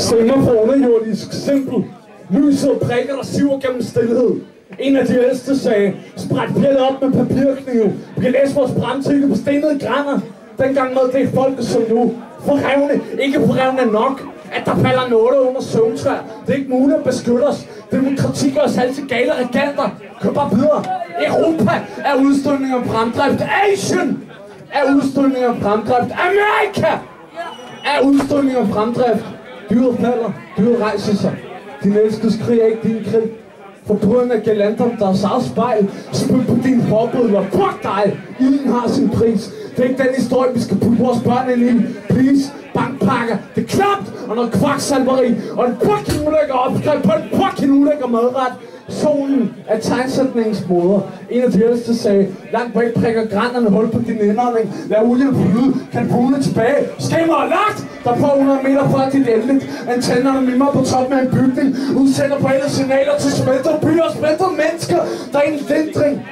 Stemmer fra underjordisk simpel. Lyset prikker, der siver gennem stillhed. En af de ældste sagde, spræt fjellet op med papirknive. Vi kan læse vores brandtække på stenede grænder. Dengang med det folket som nu. Forrevne, ikke forrevne nok. At der falder nåle under søvntræer. Det er ikke muligt at beskytte os. Demokrati gør os altid gale reganter. Kør bare videre. Europa er udstødning af fremdrift. Asien er udstødning af fremdrift. Amerika er udstødning af fremdrift. Dyret falder, dyret rejser sig. Din elskes krig er ikke din krig. Forbryderne er galanterne, der er eget spejl. Spil på din forbryder. Fuck dig! Ilden har sin pris. Det er ikke den historie, vi skal putte vores børn ind i. Please, bankpakker. Det er klapt og noget kvaksalveri. Og en fucking ulækker opskrift på en fucking ulækker madret. Solen er tegnsætningens moder. En af de ældste sagde, langt væk prikker grænderne hul på din indånding. Lad olien flyde, kan brune tilbage. Skimmer og lagt! Der er på 100 meter fra dit endeligt. Antennerne mimmer på toppen af en bygning. Udsætter på alle signaler til smeltede byer og smeltede mennesker. Der er en lindring.